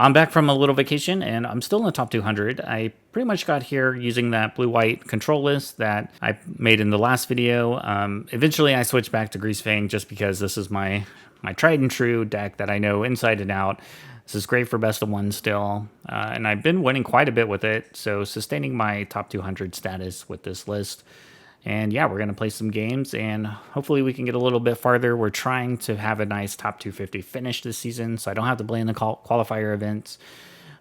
I'm back from a little vacation and I'm still in the top 200. I pretty much got here using that blue-white control list that I made in the last video. Eventually I switched back to Greasefang just because this is my tried and true deck that I know inside and out. This is great for best of one still, and I've been winning quite a bit with it, so sustaining my top 200 status with this list. And yeah, we're going to play some games, and hopefully we can get a little bit farther. We're trying to have a nice top 250 finish this season, so I don't have to play in the qualifier events.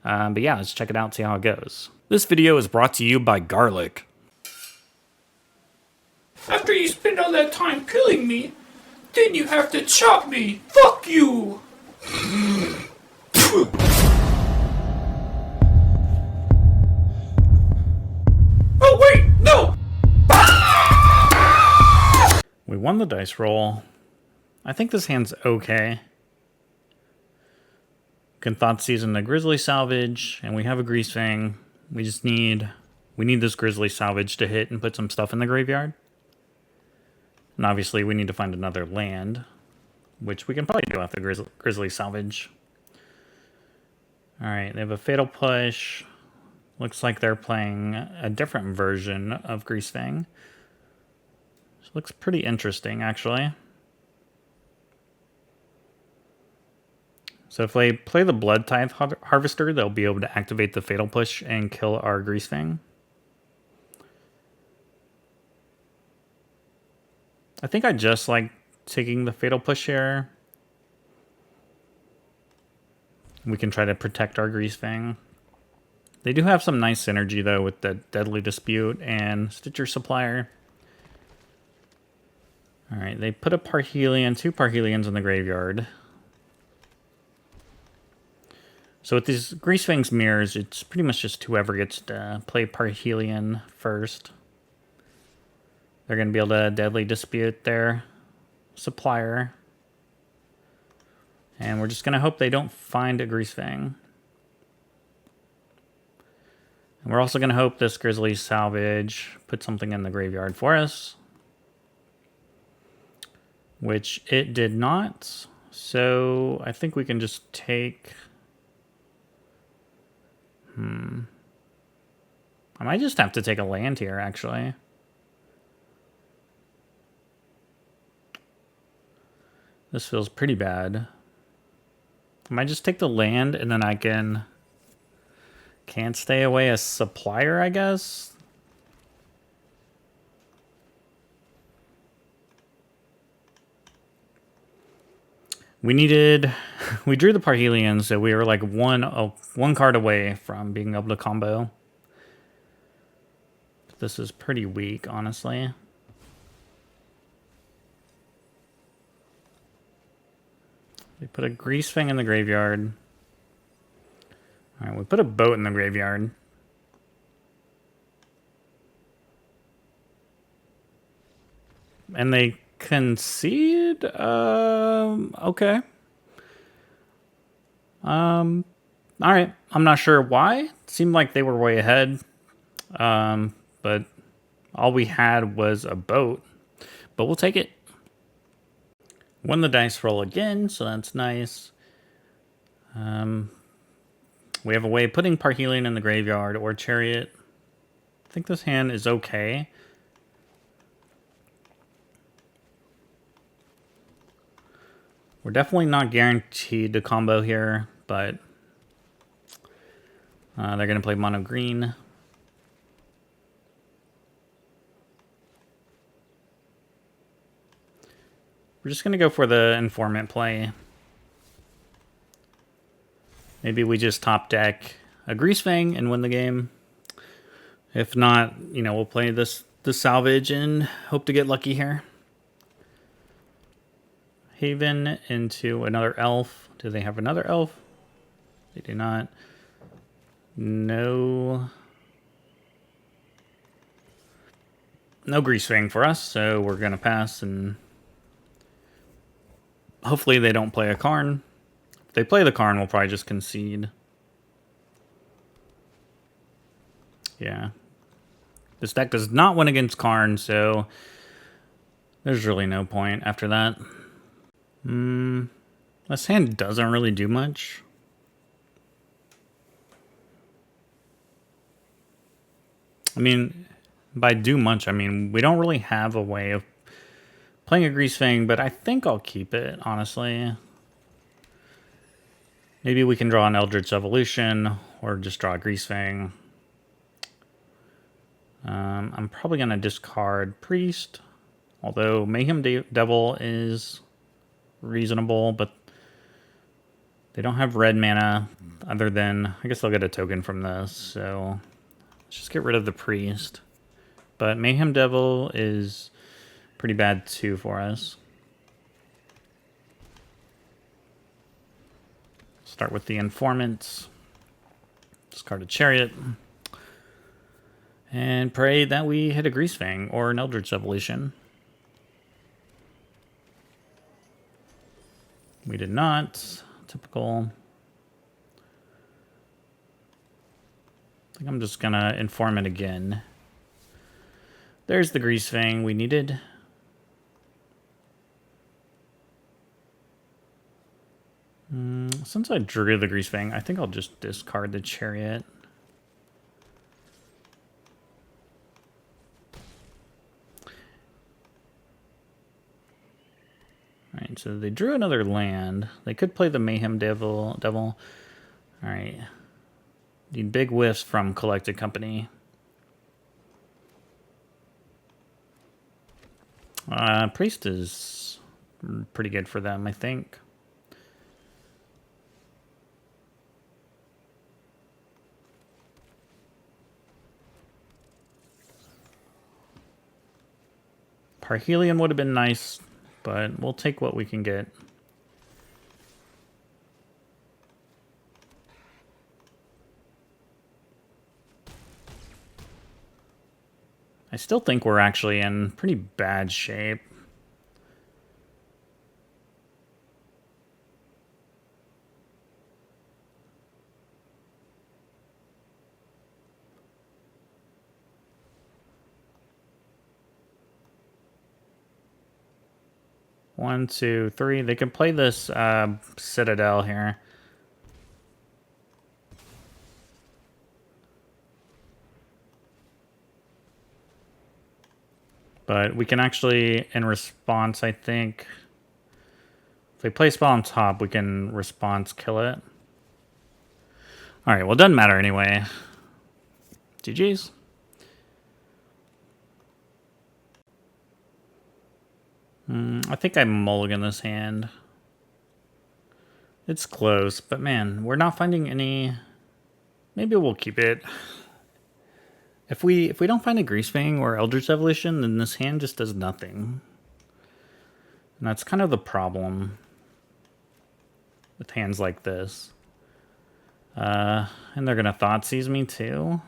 But yeah, let's check it out, see how it goes. This video is brought to you by Garlic. After you spend all that time killing me, then you have to chop me. Fuck you! Oh wait, no! We won the dice roll. I think this hand's okay. Can Thoughtseize in the Grisly Salvage, and we have a Greasefang. We need this Grisly Salvage to hit and put some stuff in the graveyard. And obviously we need to find another land, which we can probably do after Grisly Salvage. Alright, they have a Fatal Push. Looks like they're playing a different version of Greasefang. This looks pretty interesting, actually. So if they play the Blood Tithe Harvester, they'll be able to activate the Fatal Push and kill our Greasefang. I think I just like taking the Fatal Push here. We can try to protect our Greasefang. They do have some nice synergy, though, with the Deadly Dispute and Stitcher Supplier. Alright, they put a Parhelion, 2 Parhelions in the graveyard. So with these Greasefang's mirrors, it's pretty much just whoever gets to play Parhelion first. They're going to be able to Deadly Dispute their Supplier. And we're just going to hope they don't find a Greasefang. And we're also going to hope this Grisly Salvage puts something in the graveyard for us. Which it did not. So I think we can just take... I might just have to take a land here, actually. This feels pretty bad. I might just take the land and then I can't stay away a Supplier, I guess. We drew the Parhelion, so we were like one card away from being able to combo. This is pretty weak, honestly. We put a Greasefang in the graveyard. Alright, we put a boat in the graveyard. And they concede? Okay. Alright. I'm not sure why. It seemed like they were way ahead. But all we had was a boat. But we'll take it. Won the dice roll again, so that's nice. We have a way of putting Parhelion in the graveyard or Chariot. I think this hand is okay. We're definitely not guaranteed to combo here, but they're going to play mono green. We're just going to go for the Informant play. Maybe we just top deck a Greasefang and win the game. If not, you know, we'll play the Salvage and hope to get lucky here. Haven into another elf. Do they have another elf? They do not. No Greasefang for us, so we're going to pass, and hopefully they don't play a Karn. If they play the Karn, we'll probably just concede. Yeah. This deck does not win against Karn, so there's really no point after that. This hand doesn't really do much. I mean, by do much, I mean, we don't really have a way of playing a Greasefang, but I think I'll keep it, honestly. Maybe we can draw an Eldritch Evolution, or just draw a Greasefang. I'm probably going to discard Priest, although Mayhem Devil is reasonable, but they don't have red mana other than, I guess they'll get a token from this, so let's just get rid of the Priest. But Mayhem Devil is pretty bad too for us. Start with the Informant, discard a Chariot, and pray that we hit a Greasefang or an Eldritch Evolution. We did not. Typical. I think I'm just gonna Informant again. There's the Greasefang we needed. Since I drew the Greasefang, I think I'll just discard the Chariot. Alright, so they drew another land. They could play the Mayhem Devil. Alright. Need big whiffs from Collected Company. Priest is pretty good for them, I think. Parhelion would have been nice, but we'll take what we can get. I still think we're actually in pretty bad shape. One, two, three. They can play this Citadel here. But we can actually, in response, I think, if they play spell on top, we can response kill it. Alright, well, it doesn't matter anyway. GG's. I think I mulligan this hand. It's close, but man, we're not finding any... Maybe we'll keep it. If we don't find a Greasefang or Eldritch Evolution, then this hand just does nothing. And that's kind of the problem with hands like this. And they're gonna Thoughtseize me too.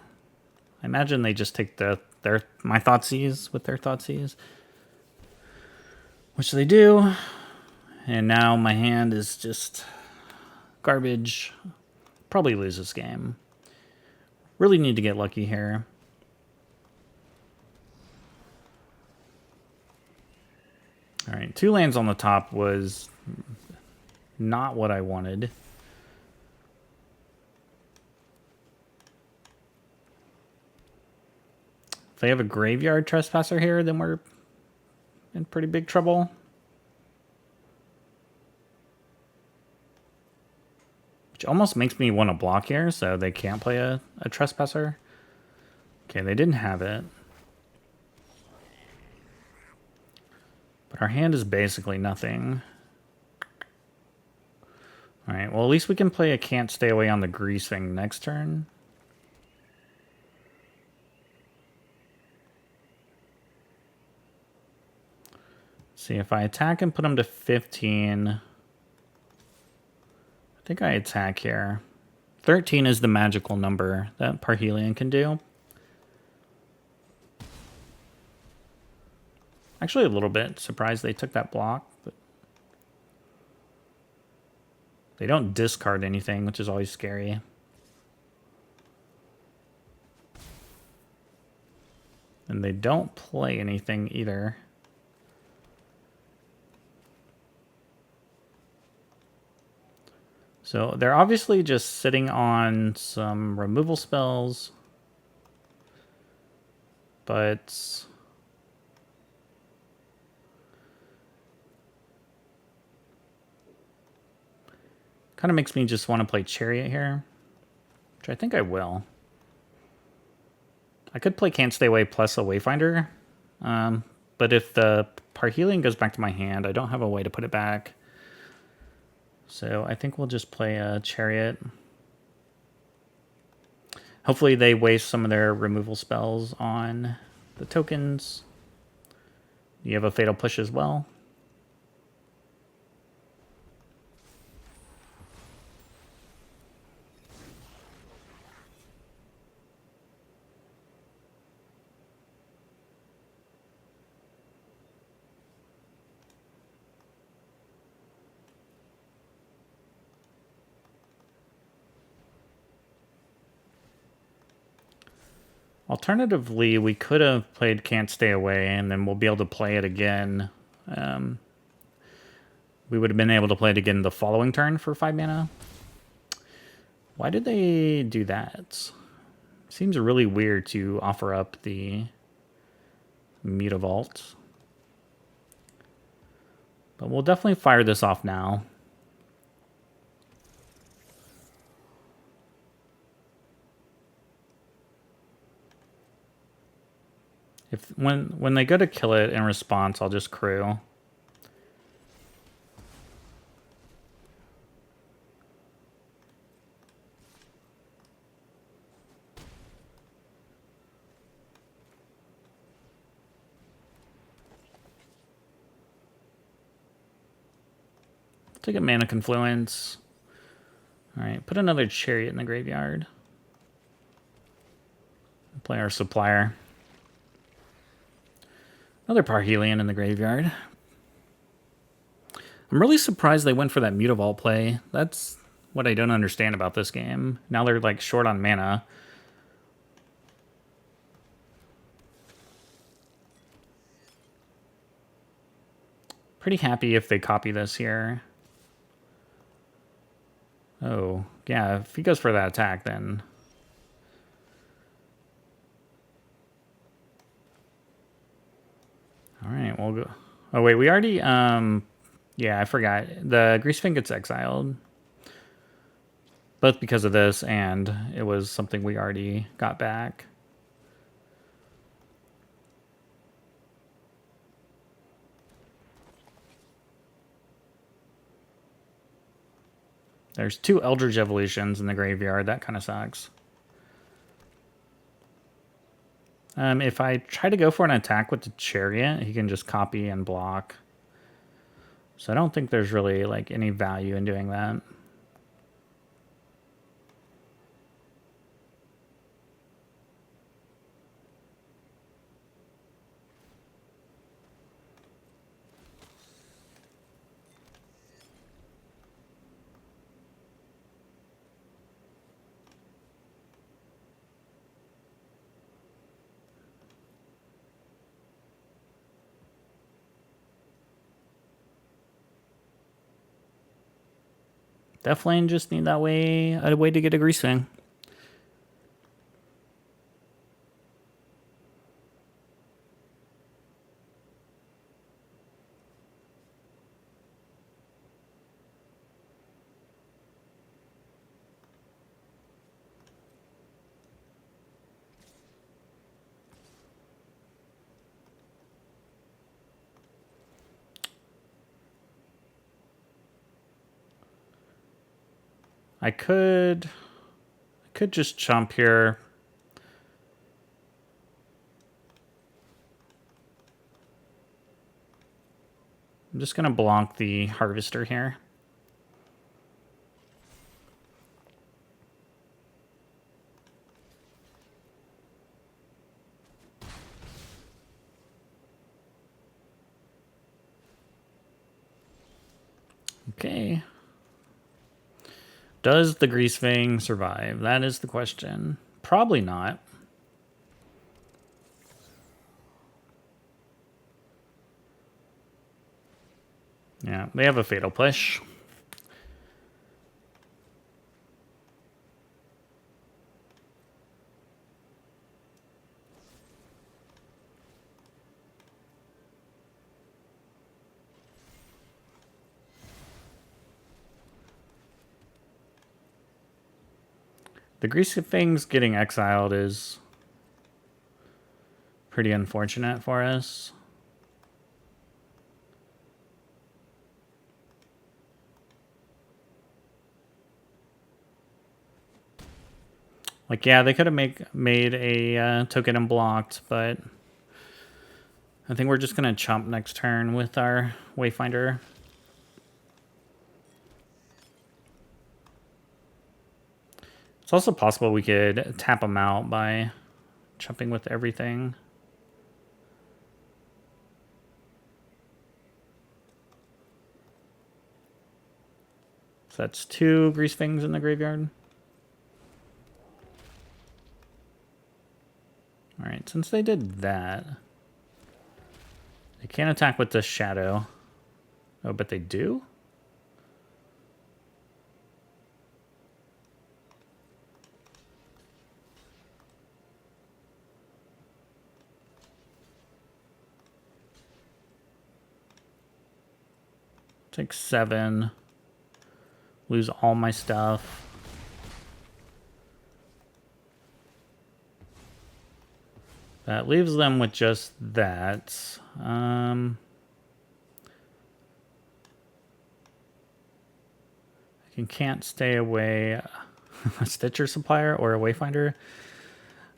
I imagine they just take my Thoughtseize with their Thoughtseize. Which they do. And now my hand is just garbage. Probably lose this game. Really need to get lucky here. Alright, 2 lands on the top was not what I wanted. If they have a Graveyard Trespasser here, then we're in pretty big trouble. Which almost makes me want to block here, so they can't play a Trespasser. Okay, they didn't have it. But our hand is basically nothing. Alright, well at least we can play a Can't Stay Away on the Greasefang next turn. See, if I attack and put him to 15... I think I attack here. 13 is the magical number that Parhelion can do. Actually, a little bit surprised they took that block, but they don't discard anything, which is always scary. And they don't play anything either. So they're obviously just sitting on some removal spells. but kind of makes me just want to play Chariot here, which I think I will. I could play Can't Stay Away plus a Wayfinder, but if the Parhelion goes back to my hand, I don't have a way to put it back. So I think we'll just play a Chariot. Hopefully they waste some of their removal spells on the tokens. You have a Fatal Push as well. Alternatively, we could have played Can't Stay Away, and then we'll be able to play it again. We would have been able to play it again the following turn for 5 mana. Why did they do that? Seems really weird to offer up the Mutavault. But we'll definitely fire this off now. When they go to kill it in response, I'll just crew. Take a Mana Confluence. Alright, put another Chariot in the graveyard. Play our Supplier. Another Parhelion in the graveyard. I'm really surprised they went for that Mutavault play. That's what I don't understand about this game. Now they're like short on mana. Pretty happy if they copy this here. Oh, yeah, if he goes for that attack, then... Alright, we'll go... Oh, wait, we already... Yeah, I forgot. The Greasefang gets exiled. Both because of this, and it was something we already got back. There's 2 Eldritch Evolutions in the graveyard. That kind of sucks. If I try to go for an attack with the Chariot, he can just copy and block. So I don't think there's really like any value in doing that. Definitely just need that way, a way to get a Greasefang. I could just chomp here. I'm just going to block the Harvester here. Okay. Does the Greasefang survive? That is the question. Probably not. Yeah, they have a Fatal Push. The Greasefang's getting exiled is pretty unfortunate for us. Like, yeah, they could have made a token and blocked, but I think we're just going to chomp next turn with our Wayfinder. It's also possible we could tap them out by chomping with everything. So that's 2 Greasefangs in the graveyard. Alright, since they did that, they can't attack with the shadow. Oh, but they do? Take 7. Lose all my stuff. That leaves them with just that. I can't stay away a Stitcher Supplier or a Wayfinder.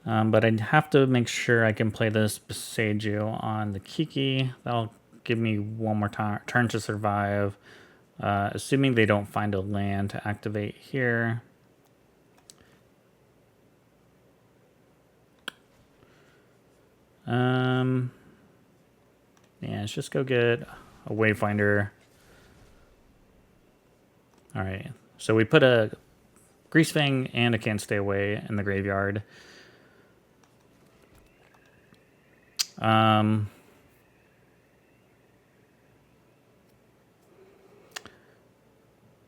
But I'd have to make sure I can play this Boseiju on the Kiki. That'll give me one more turn to survive. Assuming they don't find a land to activate here. Yeah, let's just go get a Wayfinder. Alright, so we put a Greasefang and a Can't Stay Away in the graveyard.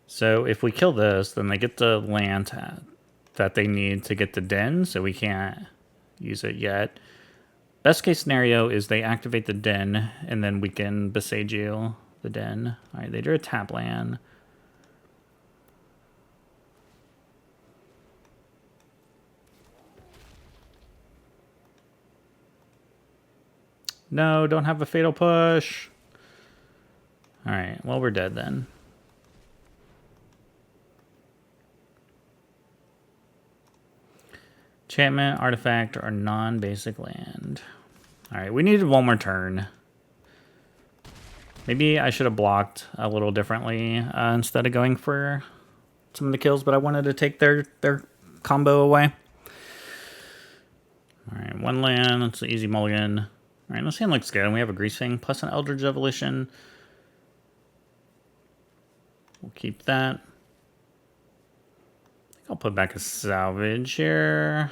So if we kill this, then they get the land that they need to get the den, so we can't use it yet. Best case scenario is they activate the den, and then we can Boseiju the den. Alright, they drew a tap land. No, don't have a fatal push. Alright, well, we're dead then. Enchantment, artifact, or non-basic land. Alright, we needed one more turn. Maybe I should have blocked a little differently instead of going for some of the kills, but I wanted to take their combo away. Alright, 1 land. That's an easy mulligan. Alright, this hand looks good. And we have a Greasefang plus an Eldritch Evolution. We'll keep that. I think I'll put back a Salvage here.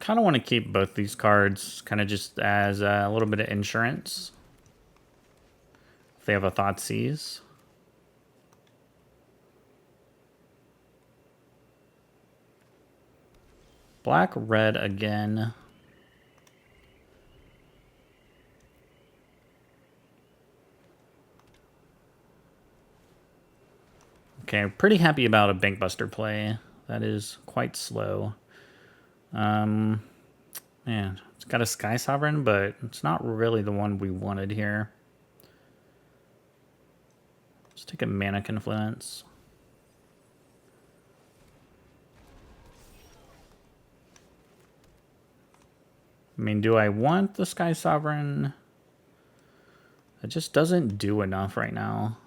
Kind of want to keep both these cards kind of just as a little bit of insurance. If they have a Thoughtseize. Black, red again. Okay, pretty happy about a Bankbuster play. That is quite slow. Man, it's got a Skysovereign, but it's not really the one we wanted here. Let's take a Mana Confluence. I mean, do I want the Skysovereign? It just doesn't do enough right now.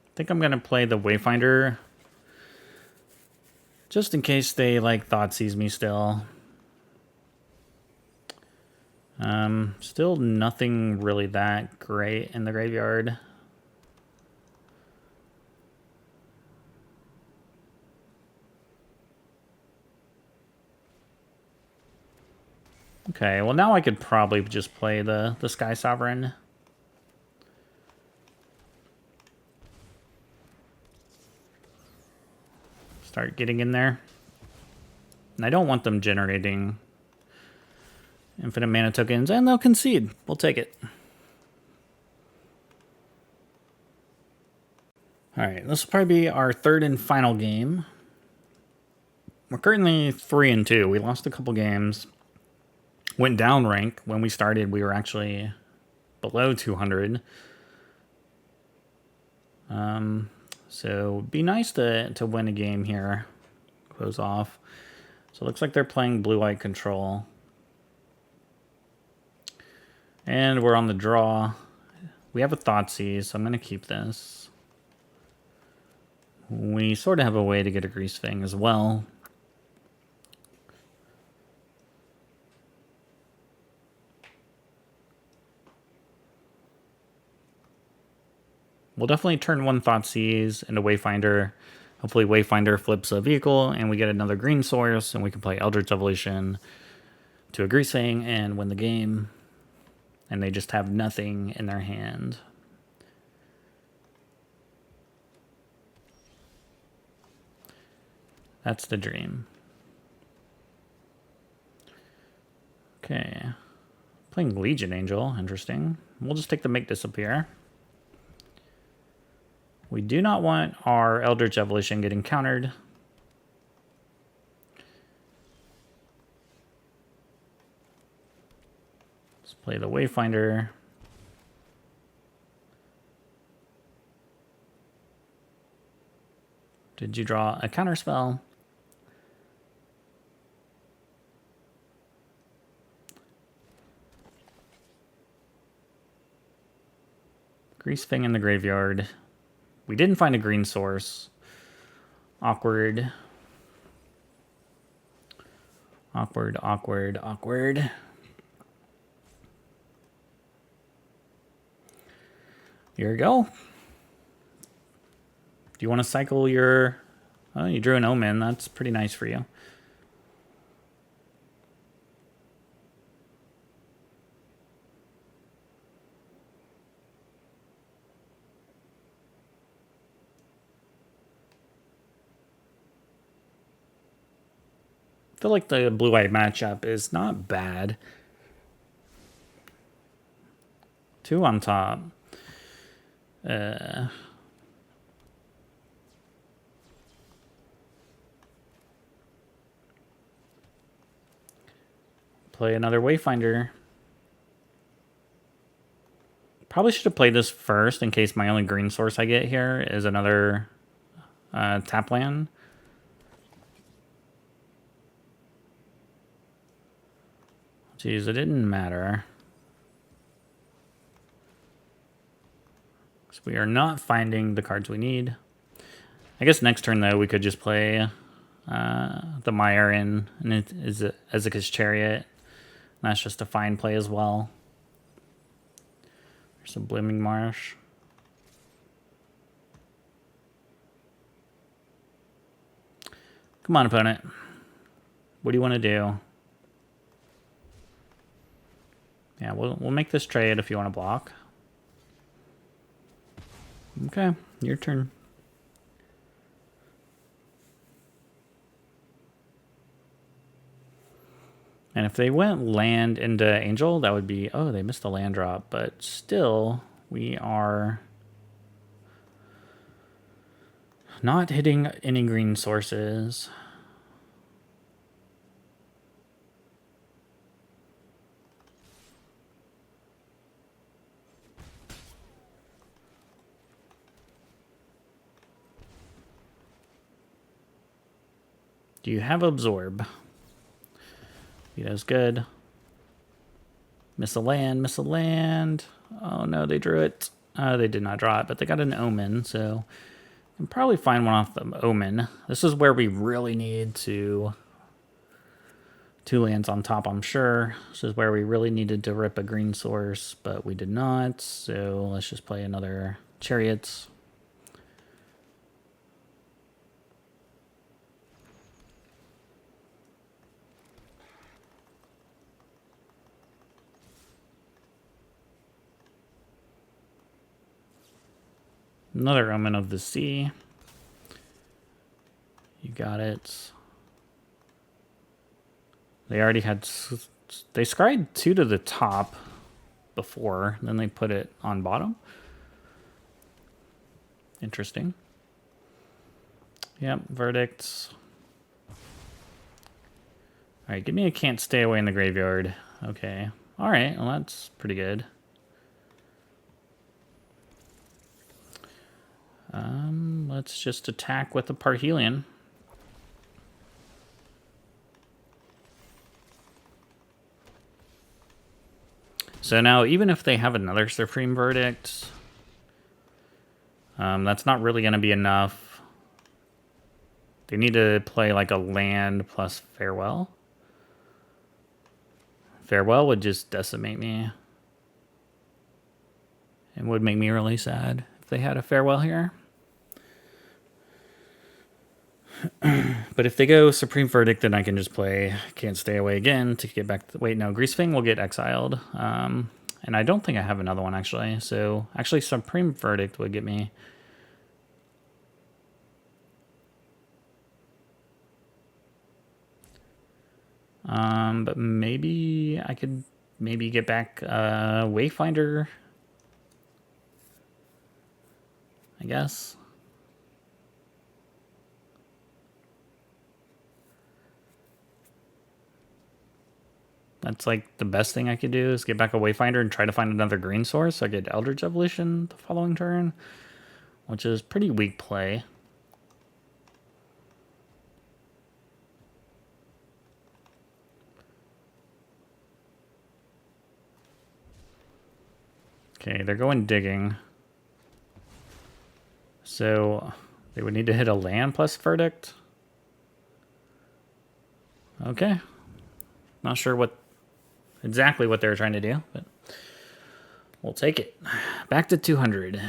I think I'm going to play the Wayfinder just in case they like Thoughtseize me still. Still nothing really that great in the graveyard. Okay, well now I could probably just play the Skysovereign. Start getting in there. And I don't want them generating Infinite mana tokens, and they'll concede. We'll take it. Alright, this will probably be our third and final game. We're currently 3-2. We lost a couple games. Went down rank. When we started, we were actually below 200. So it'd be nice to win a game here. Close off. So it looks like they're playing blue-white control. And we're on the draw. We have a Thoughtseize, so I'm going to keep this. We sort of have a way to get a Greasefang as well. We'll definitely turn one Thoughtseize into Wayfinder. Hopefully Wayfinder flips a vehicle and we get another green source and we can play Eldritch Evolution to a Greasefang and win the game. And they just have nothing in their hand. That's the dream. Okay. Playing Legion Angel, interesting. We'll just take the Make Disappear. We do not want our Eldritch Evolution getting countered. Let's play the Wayfinder. Did you draw a counterspell? Greasefang in the graveyard. We didn't find a green source. Awkward. Awkward, awkward, awkward. Here we go. Do you want to cycle your... Oh, you drew an Omen. That's pretty nice for you. I feel like the blue-white matchup is not bad. 2 on top. Play another Wayfinder. Probably should have played this first in case my only green source I get here is another tap land. Jeez, it didn't matter. So we are not finding the cards we need. I guess next turn, though, we could just play the Mire and it is Esika's Chariot. And that's just a fine play as well. There's some Blooming Marsh. Come on, opponent. What do you want to do? Yeah, we'll make this trade if you want to block. Okay, your turn. And if they went land into Angel, that would be... Oh, they missed the land drop. But still, we are not hitting any green sources. Do you have Absorb? Veto's good. Miss a land, miss a land. Oh no, they drew it. They did not draw it, but they got an Omen, so I can probably find one off the Omen. This is where we really need to... 2 lands on top, I'm sure. This is where we really needed to rip a green source, but we did not, so let's just play another Chariots. Another Omen of the Sea. You got it. They already had They scried 2 to the top before, then they put it on bottom. Interesting. Yep, verdicts. Alright, give me a can't stay away in the graveyard. Okay. Alright, well that's pretty good. Let's just attack with the Parhelion. So now, even if they have another Supreme Verdict, that's not really going to be enough. They need to play like a land plus Farewell. Farewell would just decimate me. It would make me really sad if they had a Farewell here. But if they go Supreme Verdict, then I can just play Can't Stay Away again to get back to... Wait, no, Greasefang will get exiled. And I don't think I have another one, actually. So, actually, Supreme Verdict would get me... but maybe I could get back Wayfinder, I guess. That's like the best thing I could do is get back a Wayfinder and try to find another green source. So I get Eldritch Evolution the following turn, which is pretty weak play. Okay, they're going digging. So they would need to hit a land plus verdict. Okay. Not sure exactly what they were trying to do, but we'll take it. Back to 200.